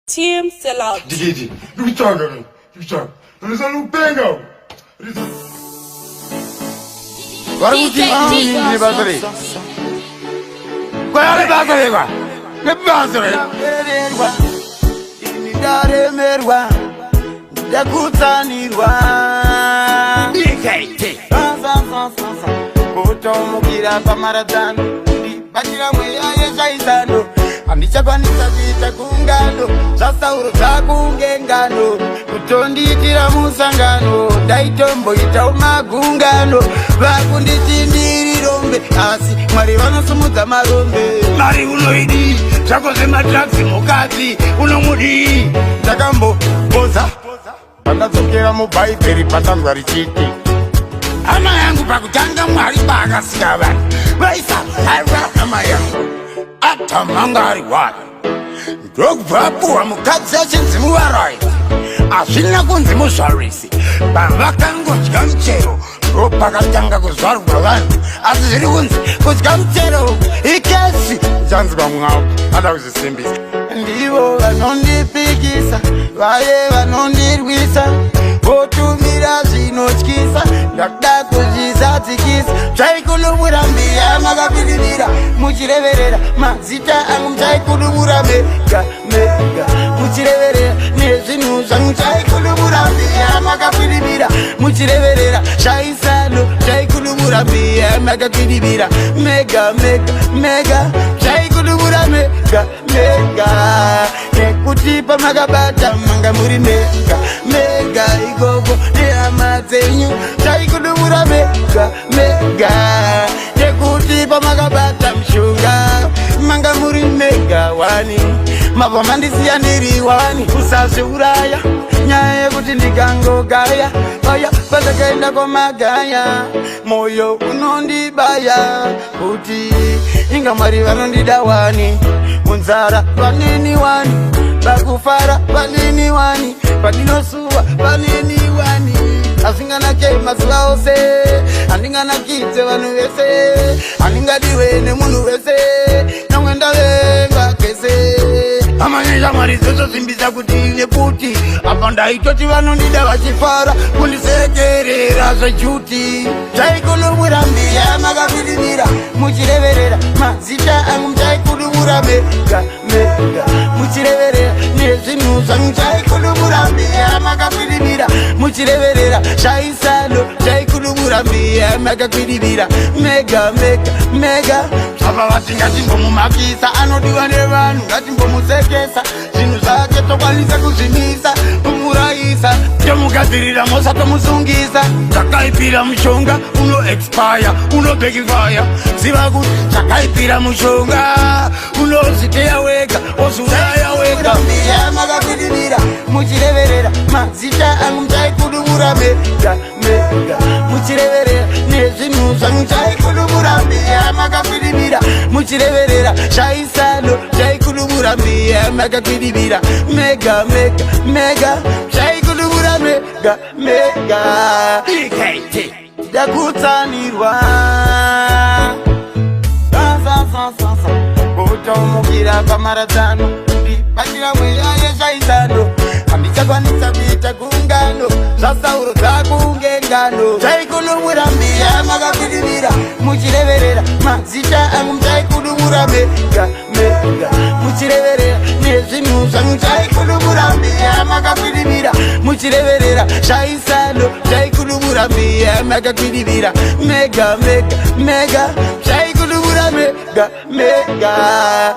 Team sellout. Gigi, you talking? You talking? There's a new bingo. Andichakwanisa kuita kungano zvasauro dzakungengano kutondiitira musangano ndaitomboitawo magungano vakunditindiri rombe asi mwari vanosumudza marombe mari unoidi zvako zvemadrugs mukadzi unomudii ndakamboboza pandadzokera mubhaibheri pandanzwa richiti hama yangu pakutanga mwari paakasika vanhu vaisa hama yangu atamangari wari ndokubvapuwa mukadzi achinzi muvarai hazvina kunzi muzvarisi pavakangodya muchero ndopakatanga kuzvarwa vanhu asi zviri kunzi kudya muchero ikesi chanzi vamwavo ada kuzvisimbisa ndivo vanondipikisa vaye vanondirwisa votumira zvinotyisa ndakuda kuzvizadzikisa zvaikudubura mbiya makapidirira muchireverera mazita angu muchaikudubura mega mega muchireverera nezvinhu zvangu chaikudubura mbiya makapidirira muchireverera shaisano chaikudubura mbiya makapidirira mega mega mega chaikudubura mega mega nekuti pamakabata manga muri mega mega igogo nehama dzenyu chaikudubura mega mega nekuti pamakabata mishonga manga muri mega wani mabva mandisiya ndiri wani usazviuraya nyaya yekuti ndikangogaya aya pandakaenda kwamagaya moyo unondibaya kuti inga mwari vanondida wani munzara vanini wani pakufara vanini wani pandinosuwa vanini wani asinganake mazuva ose handinganakidze vanhu vese handingadiwe nemunhu wese namwenda venga kese amanyesha mwari dzozosimbisa kuti nekuti apa ndaitoti vanondida vachifara kundisekerera zvejuti chaikudubura mbiya makapidirira muchireverera mazita angu muchaikudubura mega mega muchireverera nezvinhu zvangu chaikudubura mbiya makapidirira muchireverera shaisano chaikudubura mbiya makapidirira mega mega mega zvava vasingatimbomumakisa anodiwa nevanhu ngatimbomusekesa zvinhu zvake tokwanisa kuzvimisa kumurayisa tomugadzirira mosa tomusungisa zvakaipira mushonga unoexpire unobekifaya ziva kuti zvakaipira mushonga unoziteya wega ozuraya wega mbiya makapidirira muchireverera mazita angu muchaikudubura mega mega muchireverera nezvinhu zvangu chaikudubura mbiya makapidirira muchireverera shaisano chaikudubura mbiya makapidirira mega mega mega chaikudubura mega mega DKT ndakutsanirwa kutomukira pamaradzano ndibatira mweya yeshaisano handichakwanisa kuita gungano zvasauro dzakungengano chaikudubura mbiya makapidirira muchireverera mazita angu muchaikudubura mega mega muchireverera nezvinhu zvangu chaikudubura mbiya makapidirira muchireverera shaisano chaikudubura mbiya makapidirira mega mega mega chaikudubura mega mega